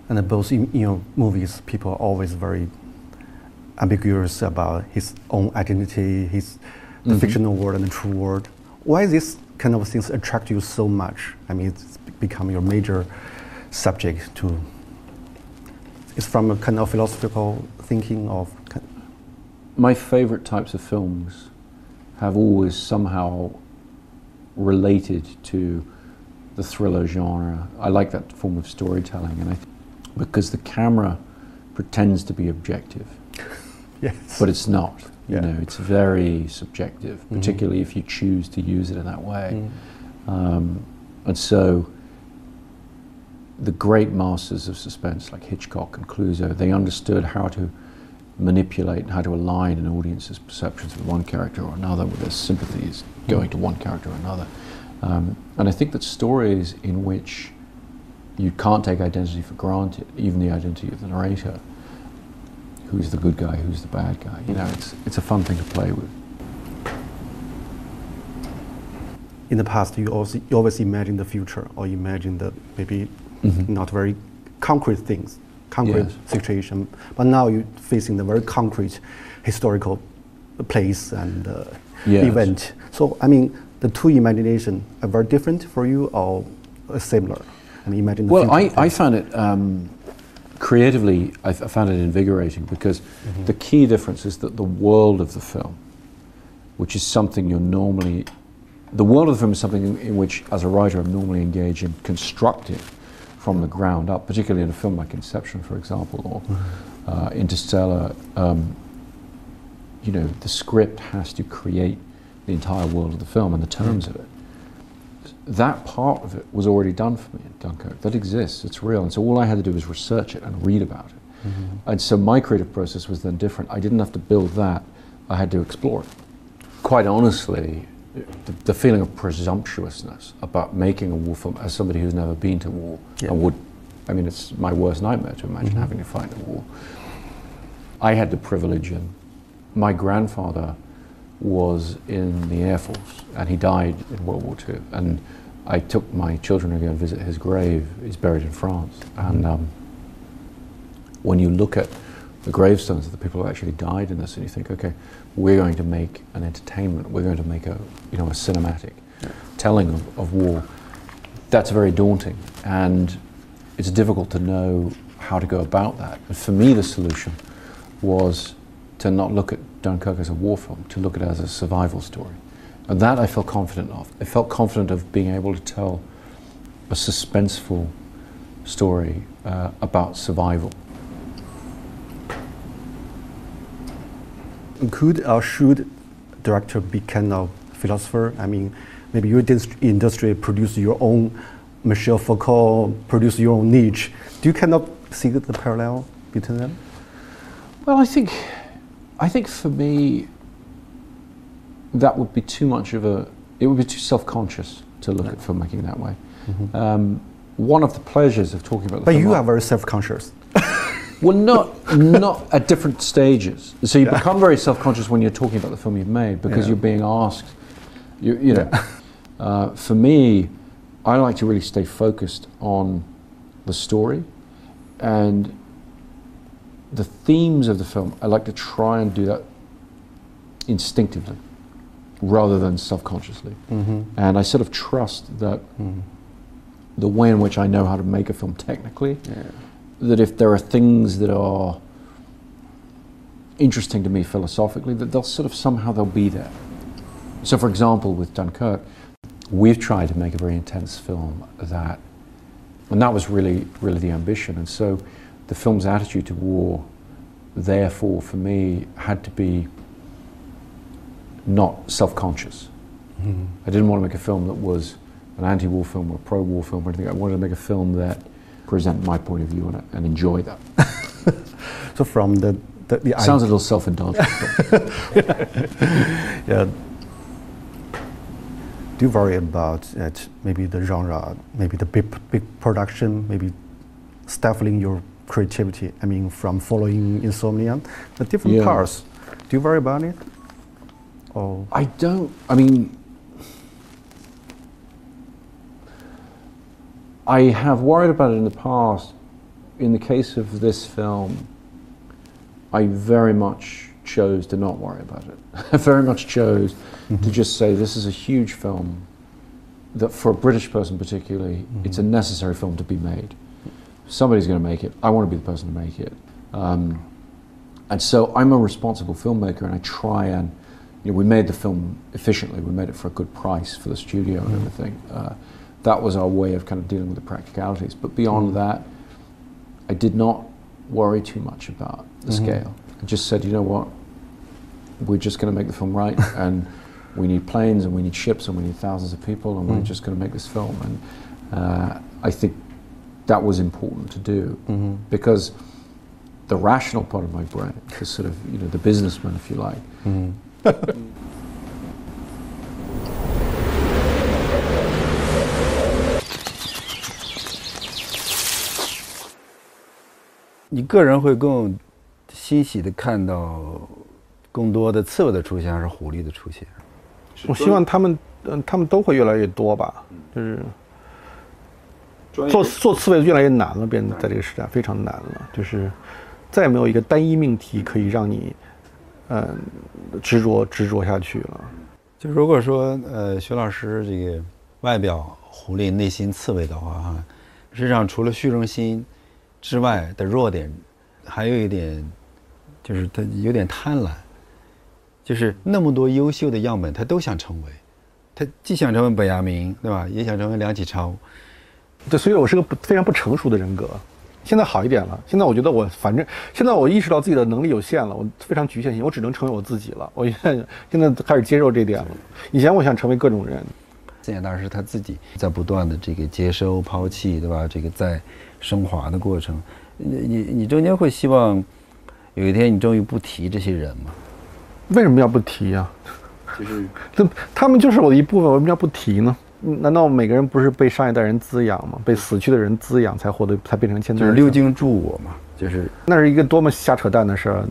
And both in your movies, people are always very ambiguous about his own identity, the fictional world and the true world. Why this kind of things attract you so much? I mean, it's become your major subject to. It's from a kind of philosophical thinking of. My favorite types of films have always somehow related to the thriller genre. I like that form of storytelling, and because the camera pretends to be objective, yes, but it's not. You know, it's very subjective, particularly if you choose to use it in that way. And so, the great masters of suspense, like Hitchcock and Clouseau, they understood how to manipulate and how to align an audience's perceptions with one character or another, with their sympathies going to one character or another. And I think that stories in which you can't take identity for granted, even the identity of the narrator, who's the good guy, who's the bad guy, you know, it's a fun thing to play with. In the past, you always imagine the future, or imagine the maybe not very concrete things, concrete situation. But now you're facing the very concrete historical place and event. So, I mean, the two imagination are very different for you, or similar? I mean, imagine the future. I found it creatively. I found it invigorating because the key difference is that the world of the film, which is something you're normally. The world of the film is something in which, as a writer, I'm normally engaged in constructing from the ground up, particularly in a film like Inception, for example, or Interstellar. You know, the script has to create the entire world of the film and the terms of it. That part of it was already done for me in Dunkirk. That exists, it's real. And so all I had to do was research it and read about it. And so my creative process was then different. I didn't have to build that, I had to explore it. Quite honestly, the feeling of presumptuousness about making a war film as somebody who's never been to war and would, I mean, it's my worst nightmare to imagine having to fight a war. I had the privilege, and my grandfather was in the Air Force and he died in World War II, and I took my children to go and visit his grave. He's buried in France, and when you look at the gravestones of the people who actually died in this, and you think, okay, we're going to make an entertainment, we're going to make a, you know, a cinematic telling of war. That's very daunting, and it's difficult to know how to go about that. And for me, the solution was to not look at Dunkirk as a war film, to look at it as a survival story. And that I felt confident of. I felt confident of being able to tell a suspenseful story about survival. Could or should director be kind of philosopher? I mean, maybe your industry produce your own Michel Foucault, produce your own Nietzsche. Do you kind of see the parallel between them? Well, I think for me, that would be too much of a, it would be too self-conscious to look at filmmaking that way. One of the pleasures of talking about the film... But you are very self-conscious. Well, not at different stages. So you become very self-conscious when you're talking about the film you've made, because you're being asked, you know. For me, I like to really stay focused on the story and the themes of the film. I like to try and do that instinctively rather than self-consciously. And I sort of trust that the way in which I know how to make a film technically, that if there are things that are interesting to me philosophically, that they'll sort of somehow they'll be there. So for example, with Dunkirk, we've tried to make a very intense film that, and that was really the ambition. And so the film's attitude to war, therefore, for me, had to be not self-conscious. I didn't want to make a film that was an anti-war film or a pro-war film or anything. I wanted to make a film that presented my point of view and enjoy that. So from the sounds a little self-indulgent. Yeah. Do you worry about maybe the genre, maybe the big production, maybe stifling your creativity? I mean, from following Insomnia, the different parts. Do you worry about it? Or I don't. I mean, I have worried about it in the past in the case of this film, I very much chose to not worry about it. I very much chose to just say this is a huge film that for a British person particularly, it's a necessary film to be made. Somebody's going to make it. I want to be the person to make it. And so I'm a responsible filmmaker, and I try and, we made the film efficiently. We made it for a good price for the studio and everything. That was our way of kind of dealing with the practicalities. But beyond that, I did not worry too much about the scale. I just said, you know what, we're just going to make the film right, and we need planes, and we need ships, and we need thousands of people, and we're just going to make this film. And I think that was important to do, because the rational part of my brain, the sort of, the businessman, if you like. 你个人会更欣喜的看到更多的刺猬的出现，还是狐狸的出现？我希望他们都会越来越多吧，就是做刺猬越来越难了，变得在这个时代非常难了，就是再也没有一个单一命题可以让你执着下去了。就如果说徐老师这个外表狐狸内心刺猬的话哈，实际上除了虚荣心之外的弱点，还有一点就是他有点贪婪，就是那么多优秀的样本他都想成为，他既想成为本雅明，对吧，也想成为梁启超。对，所以我是个非常不成熟的人格。现在好一点了，现在我觉得反正现在我意识到自己的能力有限了，我非常局限性，我只能成为我自己了。我现在开始接受这点了。以前我想成为各种人，现在当然是他自己在不断的这个接收、抛弃，对吧？这个在升华的过程，你中间会希望有一天你终于不提这些人吗？为什么要不提呀？就是他们就是我的一部分，为什么要不提呢？难道每个人不是被上一代人滋养吗？被死去的人滋养才变成现在？就是六经助我嘛，就是那是一个多么瞎扯淡的事儿。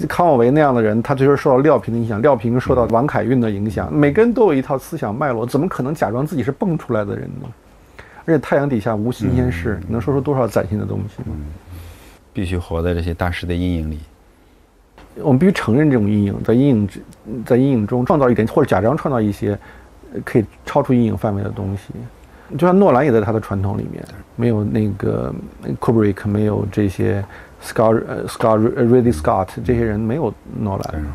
康有为那样的人，他就是受到廖平的影响，廖平受到王凯运的影响，每个人都有一套思想脉络，怎么可能假装自己是蹦出来的人呢？而且太阳底下无新鲜事，你能说出多少崭新的东西吗？必须活在这些大师的阴影里。我们必须承认这种阴影，在阴影中创造一点，或者假装创造一些可以超出阴影范围的东西。就像诺兰也在他的传统里面，没有那个 Kubrick， 没有这些 Ridley Scott 这些人，没有诺兰。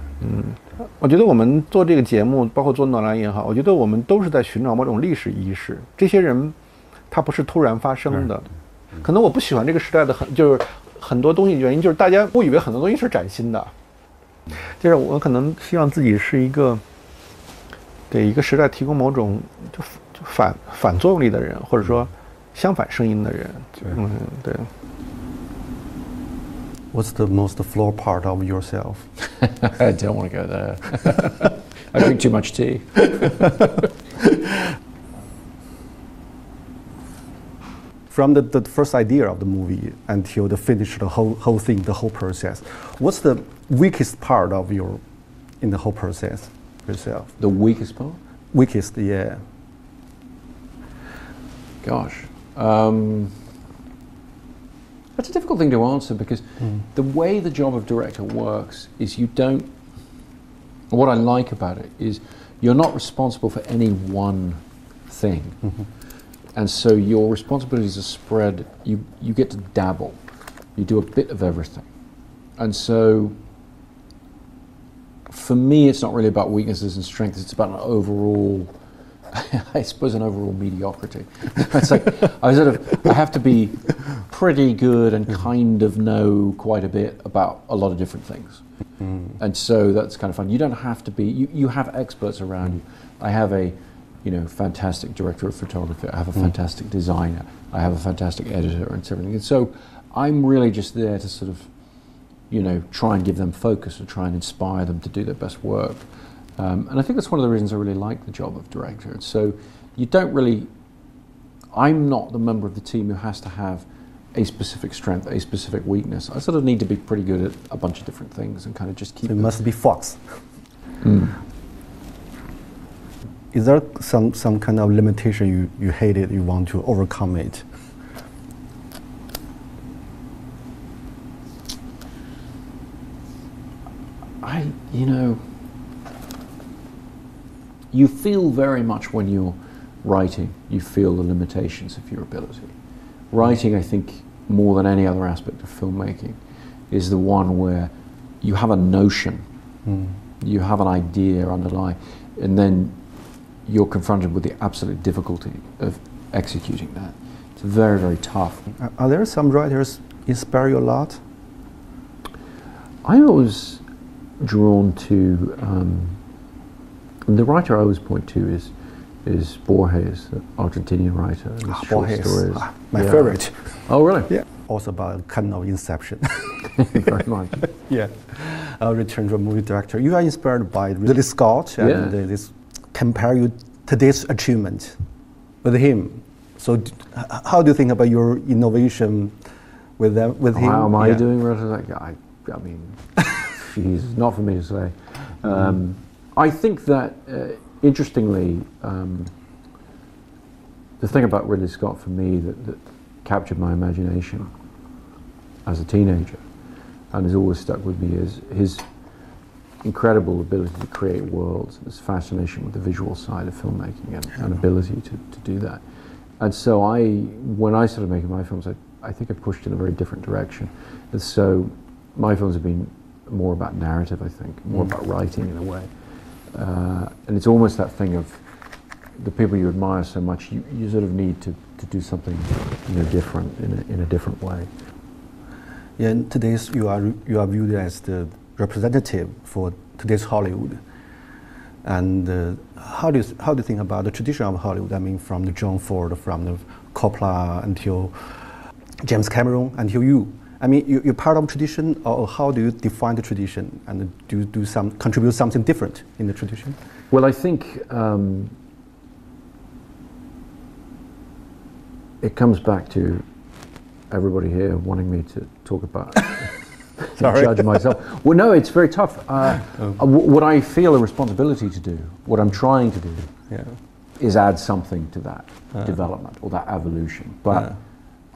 我觉得我们做这个节目，包括做诺兰也好，我觉得我们都是在寻找某种历史意识。这些人他不是突然发生的，可能我不喜欢这个时代的就是很多东西，原因就是大家误以为很多东西是崭新的。就是我可能希望自己是一个给一个时代提供某种就反作用力的人，或者说相反声音的人。对。What's the most flawed part of yourself? I don't want to go there. I drink too much tea. From the first idea of the movie until the finish, the whole thing, the whole process, what's the weakest part of in the whole process yourself? The weakest part? Weakest, yeah. Gosh. That's a difficult thing to answer, because the way the job of director works is what I like about it is you're not responsible for any one thing. And so your responsibilities are spread, you get to dabble. You do a bit of everything. And so for me, it's not really about weaknesses and strengths, it's about an overall, I suppose, an overall mediocrity. It's like I have to be pretty good and kind of know quite a bit about a lot of different things. And so that's kind of fun. You don't have to be, you have experts around you. I have a fantastic director of photography. I have a fantastic designer. I have a fantastic editor and everything. And so I'm really just there to sort of, try and give them focus or try and inspire them to do their best work. And I think that's one of the reasons I really like the job of director. And so I'm not the member of the team who has to have a specific strength, a specific weakness. I sort of need to be pretty good at a bunch of different things and kind of just keep it. Must be Fox. Is there some kind of limitation you hate it, you want to overcome it? you know, you feel very much when you're writing, you feel the limitations of your ability. Writing, I think, more than any other aspect of filmmaking, is the one where you have a notion, you have an idea underlying, and then you're confronted with the absolute difficulty of executing that. It's very, very tough. Are there some writers inspire you a lot? I'm always drawn to, the writer I always point to is Borges, the Argentinian writer. Borges, my favorite. Oh, really? Yeah. Also about kind of inception. Very much. Yeah. Return to a movie director. You are inspired by Ridley Scott, and this compare you today's achievement with him. So, how do you think about your innovation with them? With him? How am I doing relative to that guy? I mean, geez, not for me to say. I think that, interestingly, the thing about Ridley Scott for me that captured my imagination as a teenager and has always stuck with me is his incredible ability to create worlds, his fascination with the visual side of filmmaking and ability to do that. And so when I started making my films, I think I pushed in a very different direction. And so my films have been more about narrative, I think, more about writing in a way. And it's almost that thing of the people you admire so much, you sort of need to do something, you know, different in a different way. Yeah, and today's you are viewed as the representative for today's Hollywood. And how do you think about the tradition of Hollywood? I mean, from the John Ford, from the Coppola until James Cameron until you. I mean, you're part of tradition, or how do you define the tradition, and do you contribute something different in the tradition? Well, I think it comes back to everybody here wanting me to talk about judge myself. Well, no, it's very tough. What I feel a responsibility to do, what I'm trying to do, is add something to that development or that evolution. But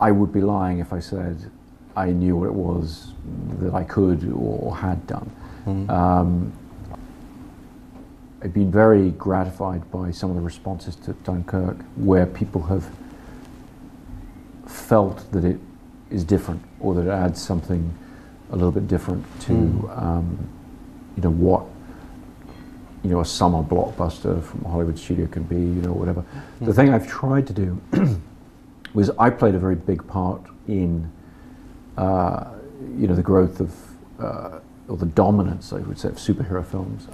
I would be lying if I said I knew what it was that I could or had done. I've been very gratified by some of the responses to Dunkirk, where people have felt that it is different, or that it adds something a little bit different to you know, what, you know, a summer blockbuster from a Hollywood studio can be, you know, whatever. The thing I've tried to do was I played a very big part in you know, the growth of or the dominance, I would say, of superhero films,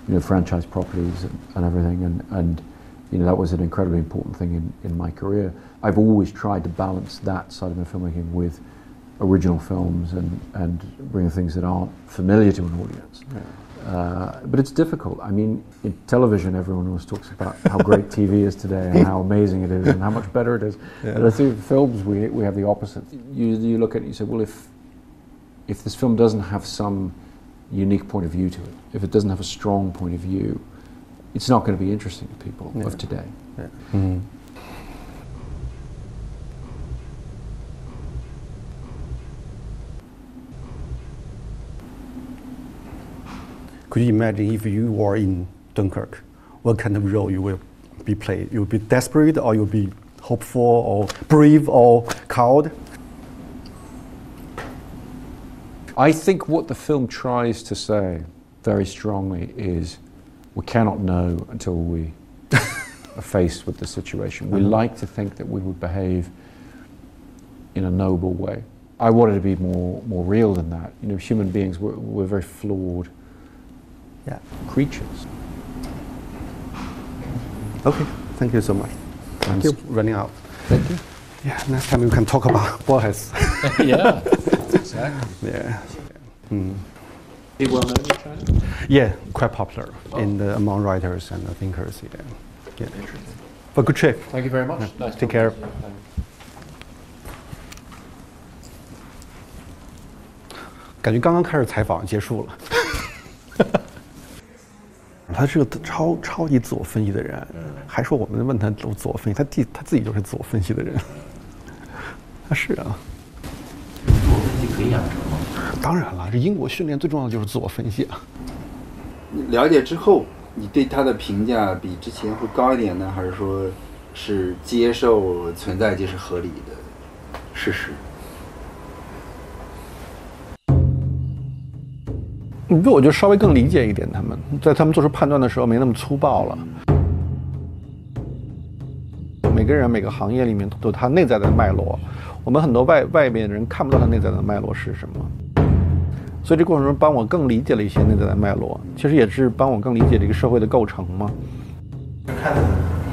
you know, franchise properties and everything, and you know, that was an incredibly important thing in my career. I've always tried to balance that side of my filmmaking with original films and bring things that aren't familiar to an audience. But it's difficult. I mean, in television, everyone always talks about how great TV is today and how amazing it is and how much better it is. But I think films, we have the opposite. You look at it and you say, well, if this film doesn't have some unique point of view to it, if it doesn't have a strong point of view, it's not going to be interesting to people of today. Could you imagine if you were in Dunkirk, what kind of role you will be played? You will be desperate, or you will be hopeful, or brave, or cowed? I think what the film tries to say very strongly is we cannot know until we are faced with the situation. We like to think that we would behave in a noble way. I wanted to be more real than that. You know, human beings, we're very flawed creatures. Okay, thank you so much. Thank you. Running out. Thank you. Yeah, next time we can talk about Borges. Yeah, exactly. Yeah. Is he well known in China? Yeah, quite popular among writers and thinkers. Yeah. Interesting. But good trip. Thank you very much. Nice. Take care. 感觉刚刚开始采访结束了。他是个超级自我分析的人，还说我们问他自我分析，他自己就是自我分析的人。他是啊。自我分析可以养成吗？当然了，这英国训练最重要的就是自我分析啊。了解之后，你对他的评价比之前会高一点呢，还是说是接受存在即是合理的事实？我就稍微更理解一点他们，在他们做出判断的时候没那么粗暴了。每个人每个行业里面都有他内在的脉络，我们很多外面的人看不到他内在的脉络是什么。所以这过程中帮我更理解了一些内在的脉络，其实也是帮我更理解这个社会的构成嘛。看你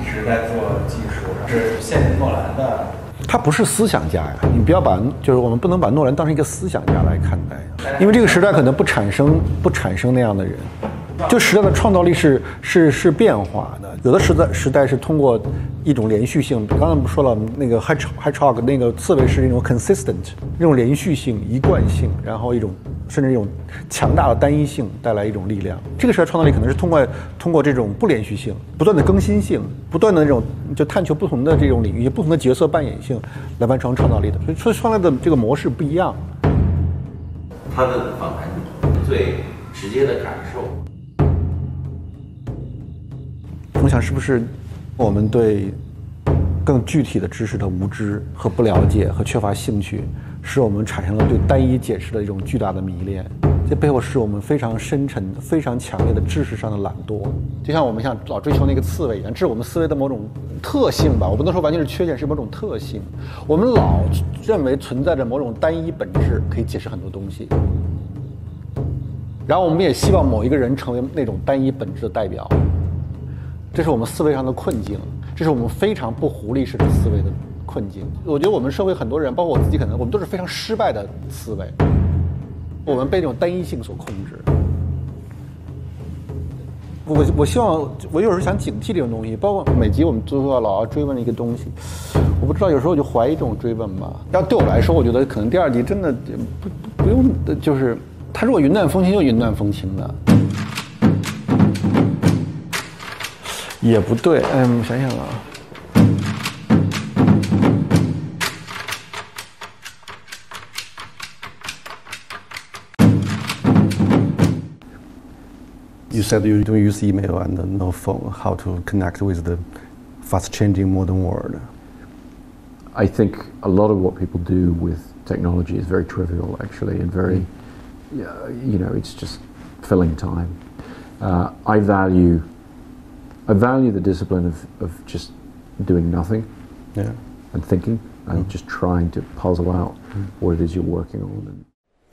一直在做技术，是现在诺兰的。他不是思想家呀，你不要把，就是我们不能把诺兰当成一个思想家来看待，因为这个时代可能不产生那样的人。就时代的创造力是变化的，有的时代是通过一种连续性，刚才不说了，那个 hedgehog 那个刺猬是一种 consistent， 一种连续性、一贯性，然后甚至一种强大的单一性带来一种力量。这个时代创造力可能是通过这种不连续性、不断的更新性、不断的那种就探求不同的这种领域、不同的角色扮演性来完成创造力的。所以创造的这个模式不一样。他的访谈最直接的感受。我想是不是我们对更具体的知识的无知和不了解和缺乏兴趣，使我们产生了对单一解释的一种巨大的迷恋。这背后是我们非常深沉、非常强烈的知识上的懒惰。就像我们想老追求那个刺猬一样，这是我们思维的某种特性吧。我不能说完全是缺陷，是某种特性。我们老认为存在着某种单一本质可以解释很多东西，然后我们也希望某一个人成为那种单一本质的代表。这是我们思维上的困境，这是我们非常不狐狸式的思维的困境。我觉得我们社会很多人，包括我自己，可能我们都是非常失败的思维，我们被这种单一性所控制。我希望，我有时候想警惕这种东西，包括每集我们最后老要追问一个东西，我不知道有时候我就怀疑这种追问吧。要对我来说，我觉得可能第二集真的不用，就是他如果云淡风轻就云淡风轻的。也不对，我想想啊。You said you don't use email and no phone. How to connect with the fast-changing modern world? I think a lot of what people do with technology is very trivial, actually, and very, it's just filling time. I value the discipline of just doing nothing, and thinking, and just trying to puzzle out what it is you're working on.